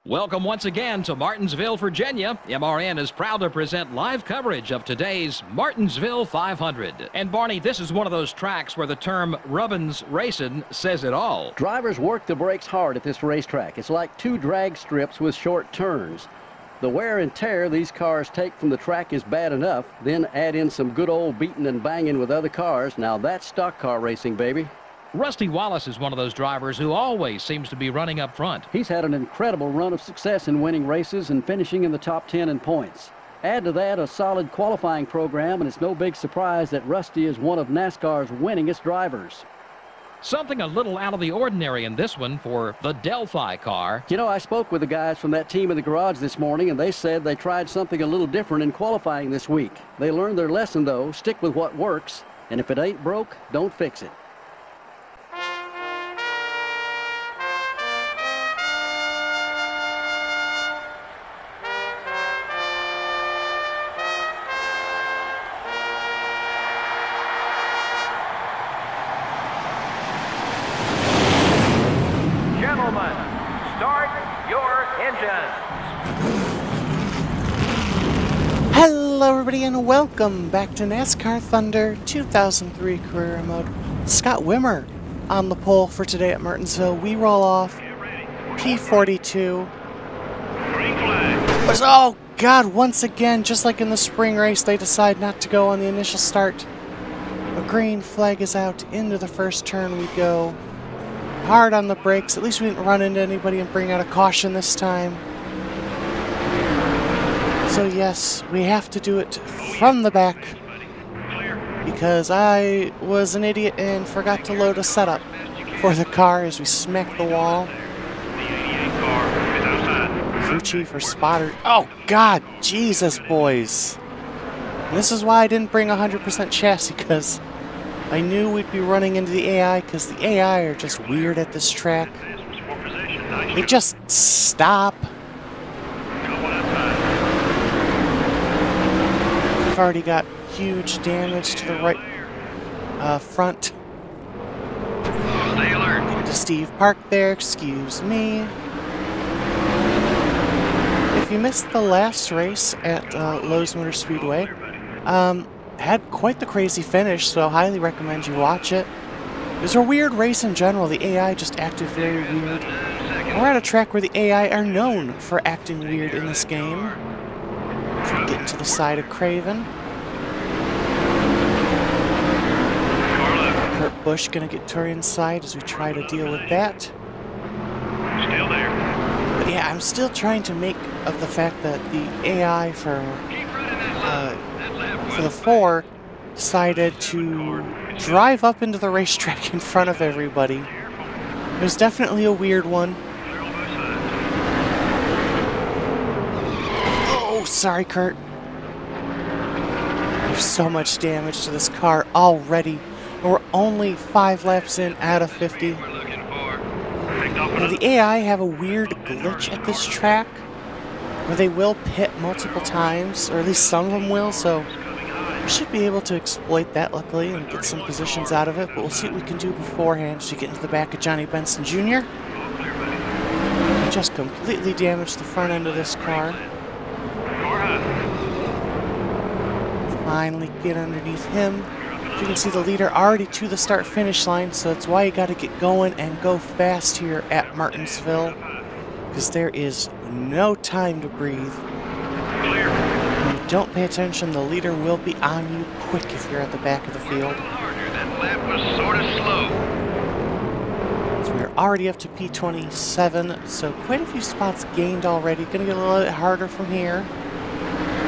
Welcome once again to Martinsville, Virginia. MRN is proud to present live coverage of today's Martinsville 500. And Barney, this is one of those tracks where the term rubbin's racing says it all. Drivers work the brakes hard at this racetrack. It's like two drag strips with short turns. The wear and tear these cars take from the track is bad enough. Then add in some good old beating and banging with other cars. Now that's stock car racing, baby. Rusty Wallace is one of those drivers who always seems to be running up front. He's had an incredible run of success in winning races and finishing in the top 10 in points. Add to that a solid qualifying program, and it's no big surprise that Rusty is one of NASCAR's winningest drivers. Something a little out of the ordinary in this one for the Delphi car. You know, I spoke with the guys from that team in the garage this morning, and they said they tried something a little different in qualifying this week. They learned their lesson, though. Stick with what works, and if it ain't broke, don't fix it. Hello everybody and welcome back to NASCAR Thunder 2003 Career Mode. Scott Wimmer on the pole for today at Martinsville. We roll off P42. Oh God, once again, just like in the spring race, they decide not to go on the initial start. A green flag is out. Into the first turn we go. Hard on the brakes. At least we didn't run into anybody and bring out a caution this time. So yes, we have to do it from the back because I was an idiot and forgot to load a setup for the car as we smack the wall. Crew chief or spotter. Oh God, Jesus boys. And this is why I didn't bring 100% chassis, because I knew we'd be running into the AI, because the AI are just weird at this track. They just stop. We've already got huge damage to the right front. To Steve Park there, excuse me. If you missed the last race at Lowe's Motor Speedway, had quite the crazy finish, so highly recommend you watch it. It was a weird race in general. The AI just acted very weird. We're at a track where the AI are known for acting weird in this game. Getting to the side of Craven. Kurt Busch gonna get to our inside as we try to deal with that. Still there. But yeah, I'm still trying to make of the fact that the AI for the 4 decided to drive up into the racetrack in front of everybody. It was definitely a weird one. Sorry, Kurt. There's so much damage to this car already. And we're only 5 laps in out of 50. Now, the AI have a weird glitch at this track where they will pit multiple times, or at least some of them will, so we should be able to exploit that, luckily, and get some positions out of it. But we'll see what we can do beforehand as we get into the back of Johnny Benson Jr. We just completely damaged the front end of this car. Finally get underneath him. You can see the leader already to the start-finish line, so that's why you got to get going and go fast here at Martinsville, because there is no time to breathe. When you don't pay attention, the leader will be on you quick if you're at the back of the field. That lap was sort of slow. So we're already up to P27, so quite a few spots gained already. Gonna get a little bit harder from here.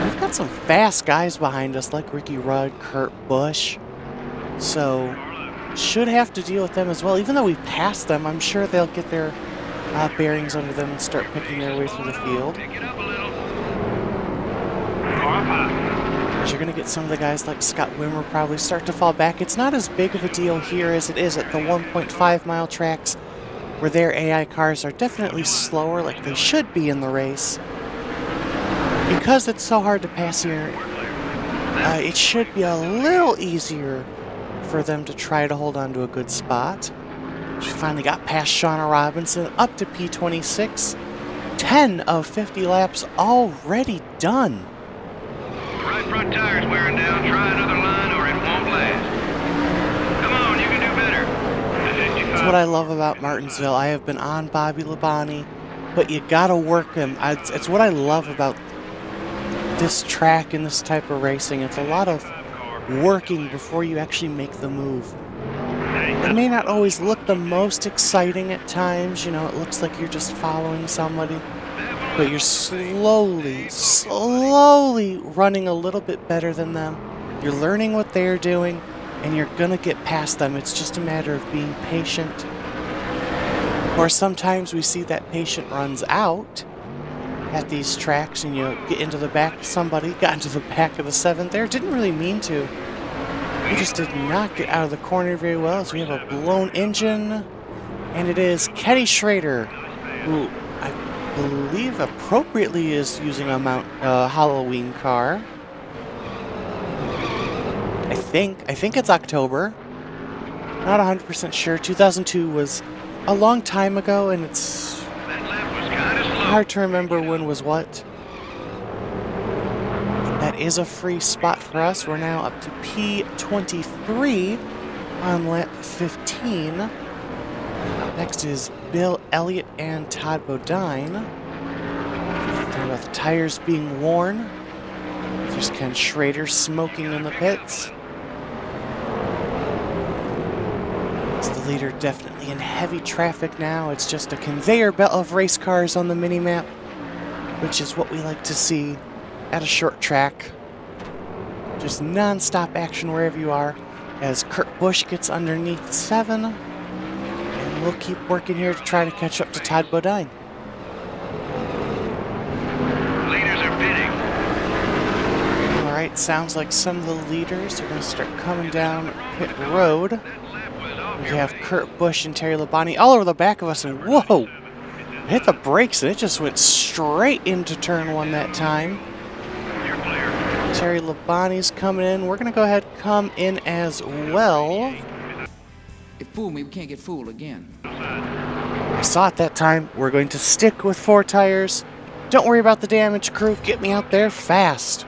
We've got some fast guys behind us, like Ricky Rudd, Kurt Busch. So, should have to deal with them as well. Even though we passed them, I'm sure they'll get their bearings under them and start picking their way through the field. But you're going to get some of the guys like Scott Wimmer probably start to fall back. It's not as big of a deal here as it is at the 1.5-mile tracks, where their AI cars are definitely slower, like they should be in the race. Because it's so hard to pass here, it should be a little easier for them to try to hold on to a good spot. We finally got past Shauna Robinson, up to P26. 10 of 50 laps already done. Right front tire's wearing down. Try another line or it won't last. Come on, you can do better. That's what I love about Martinsville. I have been on Bobby Labonte, but you gotta work him. It's what I love about this track and this type of racing. It's a lot of working before you actually make the move. It may not always look the most exciting at times, you know, it looks like you're just following somebody, but you're slowly running a little bit better than them. You're learning what they're doing, and you're gonna get past them. It's just a matter of being patient. Or sometimes we see that patient runs out at these tracks and you get into the back of somebody, got into the back of the 7th there, didn't really mean to. We just did not get out of the corner very well, as we have a blown engine. And it is Kenny Schrader, who I believe appropriately is using a Halloween car. I think it's October. Not 100% sure. 2002 was a long time ago, and it's hard to remember when was what. That is a free spot for us. We're now up to P23 on lap 15. Up next is Bill Elliott and Todd Bodine. Talking about the tires being worn. There's Ken Schrader smoking in the pits. It's the leader, definitely in heavy traffic now. It's just a conveyor belt of race cars on the mini-map, which is what we like to see at a short track. Just non-stop action wherever you are, as Kurt Busch gets underneath 7. And we'll keep working here to try to catch up to Todd Bodine. Leaders are pitting. Alright, sounds like some of the leaders are going to start coming down pit road. We have Kurt Busch and Terry Labonte all over the back of us, and whoa! Hit the brakes and it just went straight into turn 1 that time. Terry Labonte's coming in. We're going to go ahead and come in as well. It fooled me. We can't get fooled again. I saw it that time. We're going to stick with 4 tires. Don't worry about the damage, crew. Get me out there fast.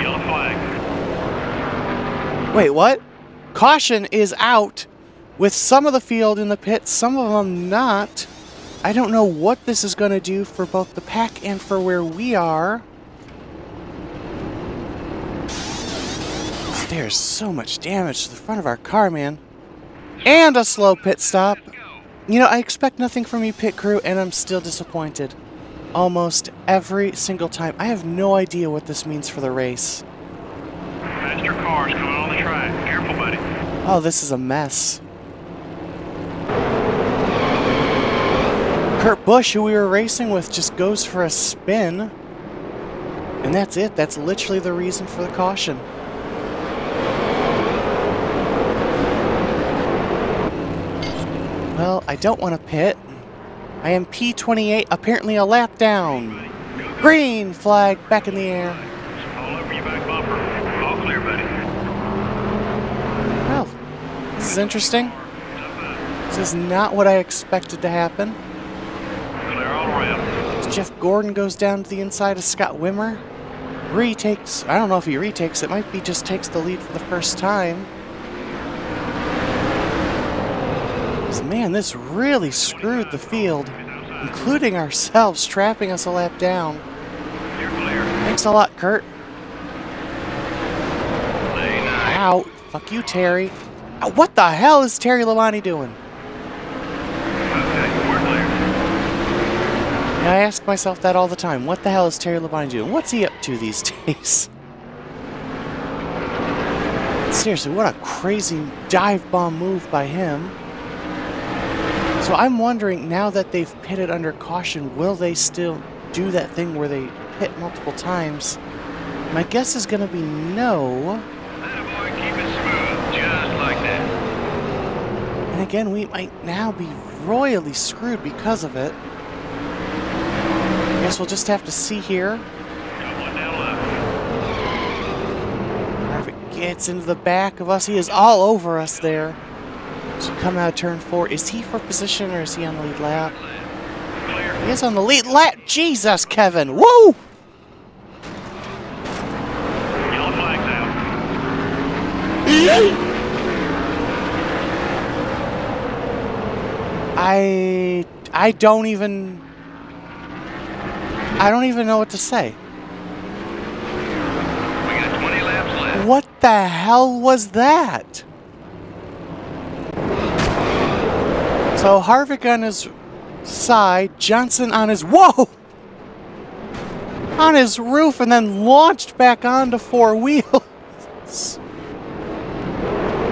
Yellow flag. Wait, what? Caution is out with some of the field in the pits, some of them not. I don't know what this is going to do for both the pack and for where we are. There's so much damage to the front of our car, man. And a slow pit stop. You know, I expect nothing from you, pit crew, and I'm still disappointed. Almost every single time. I have no idea what this means for the race. Faster cars coming on the track. Careful, buddy. Oh, this is a mess. Kurt Busch, who we were racing with, just goes for a spin. And that's it. That's literally the reason for the caution. Well, I don't want to pit. I am P28, apparently a lap down. Green flag back in the air. All over your back bumper. All clear, buddy. Well, this is interesting. This is not what I expected to happen. Clear all around. Jeff Gordon goes down to the inside of Scott Wimmer. Retakes, I don't know if he retakes, it might be just takes the lead for the first time. Man, this really screwed the field, including ourselves, trapping us a lap down. You're clear. Thanks a lot, Kurt. Lane 9. Ow. Fuck you, Terry. Ow, what the hell is Terry Labonte doing? Okay, we're clear. And I ask myself that all the time. What the hell is Terry Labonte doing? What's he up to these days? Seriously, what a crazy dive bomb move by him. So I'm wondering, now that they've pitted under caution, will they still do that thing where they pit multiple times? My guess is going to be no. Attaboy, keep it smooth, just like that. And again, we might now be royally screwed because of it. I guess we'll just have to see here. Got one down left. If it gets into the back of us, he is all over us there. So come out of turn 4. Is he for position or is he on the lead lap? He is on the lead lap. Jesus, Kevin. Woo! Yellow flag's out. I don't even know what to say. We got 20 laps left. What the hell was that? So Harvick on his side, Johnson on his on his roof, and then launched back onto 4 wheels.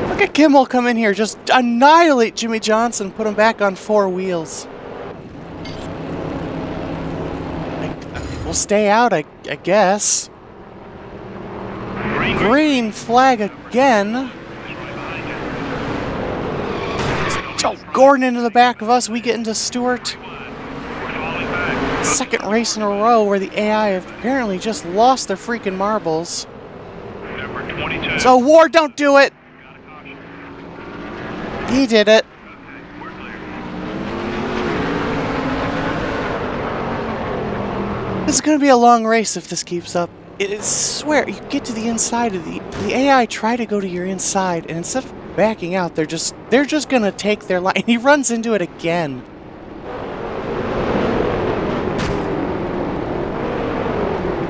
Look at Kimmel come in here, just annihilate Jimmy Johnson, put him back on 4 wheels. We'll stay out, I guess. Green flag again. Oh, Gordon into the back of us. We get into Stewart. Second race in a row where the AI have apparently just lost their freaking marbles. Number 22. So Ward, don't do it. He did it. This is going to be a long race if this keeps up. It is, swear, you get to the inside of the AI try to go to your inside, and instead of backing out, they're just gonna take their line. He runs into it again.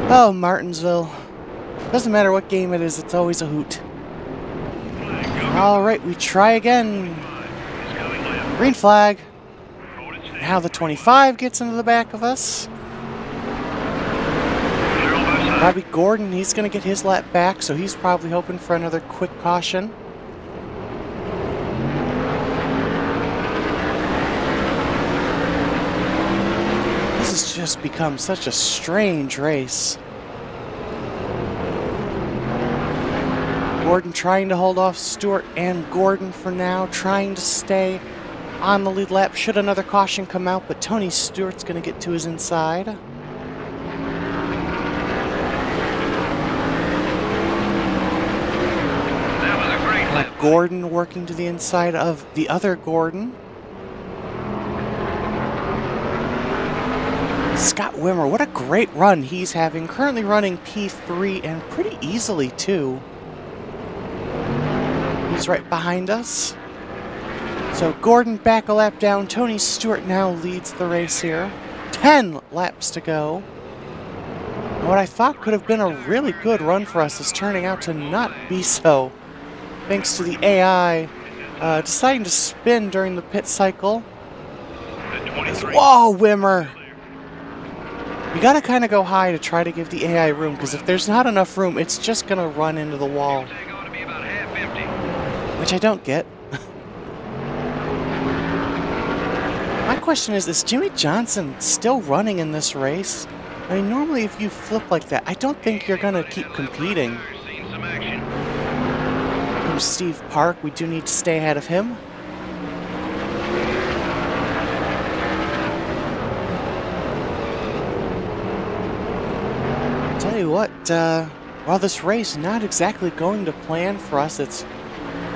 Oh, Martinsville. Doesn't matter what game it is, it's always a hoot. Alright, we try again. Green flag. Now the 25 gets into the back of us. Robbie Gordon, he's gonna get his lap back, so he's probably hoping for another quick caution. This has just become such a strange race. Gordon trying to hold off Stewart and Gordon for now, trying to stay on the lead lap. Should another caution come out, but Tony Stewart's going to get to his inside. Gordon working to the inside of the other Gordon. Scott Wimmer, what a great run he's having. Currently running P3 and pretty easily too. He's right behind us. So Gordon back a lap down. Tony Stewart now leads the race here. 10 laps to go. What I thought could have been a really good run for us is turning out to not be so. Thanks to the AI deciding to spin during the pit cycle. Whoa, Wimmer! You gotta kind of go high to try to give the AI room, because if there's not enough room, it's just gonna run into the wall. Which I don't get. My question is Jimmy Johnson still running in this race? I mean, normally if you flip like that, I don't think you're gonna keep competing. Steve Park, we do need to stay ahead of him. Tell you what, while this race not exactly going to plan for us, it's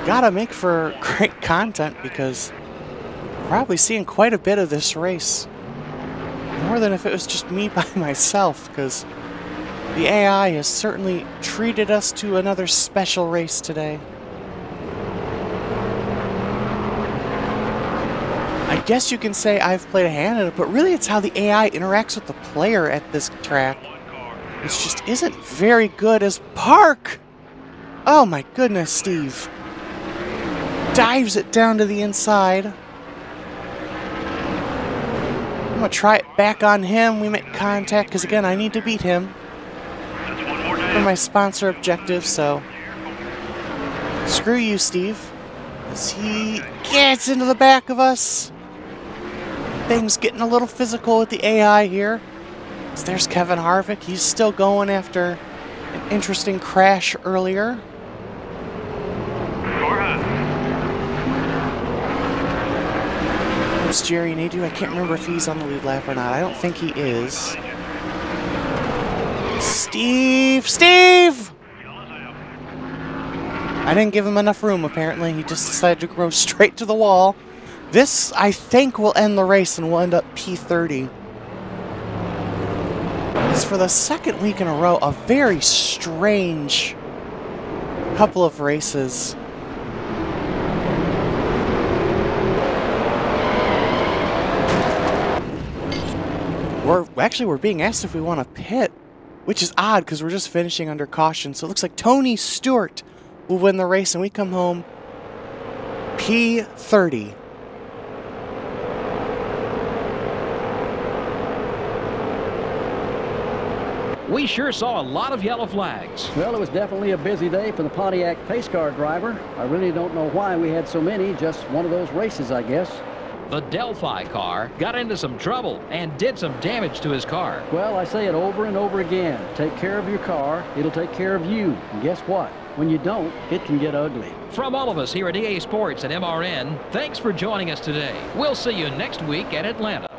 gotta make for great content, because we're probably seeing quite a bit of this race. More than if it was just me by myself, because the AI has certainly treated us to another special race today. I guess you can say I've played a hand in it, but really it's how the AI interacts with the player at this track. It just isn't very good as Park! Oh my goodness, Steve. Dives it down to the inside. I'm gonna try it back on him. We make contact, because again, I need to beat him for my sponsor objective, so screw you, Steve. As he gets into the back of us. Things getting a little physical with the AI here. So there's Kevin Harvick. He's still going after an interesting crash earlier. There's Jerry Nadeau. I can't remember if he's on the lead lap or not. I don't think he is. Steve! I didn't give him enough room, apparently. He just decided to go straight to the wall. This, I think, will end the race and we'll end up P30. It's for the second week in a row, a very strange couple of races. We're being asked if we want to pit, which is odd because we're just finishing under caution. So it looks like Tony Stewart will win the race and we come home P30. We sure saw a lot of yellow flags. Well, it was definitely a busy day for the Pontiac pace car driver. I really don't know why we had so many. Just one of those races, I guess. The Delphi car got into some trouble and did some damage to his car. Well, I say it over and over again. Take care of your car. It'll take care of you. And guess what? When you don't, it can get ugly. From all of us here at EA Sports and MRN, thanks for joining us today. We'll see you next week at Atlanta.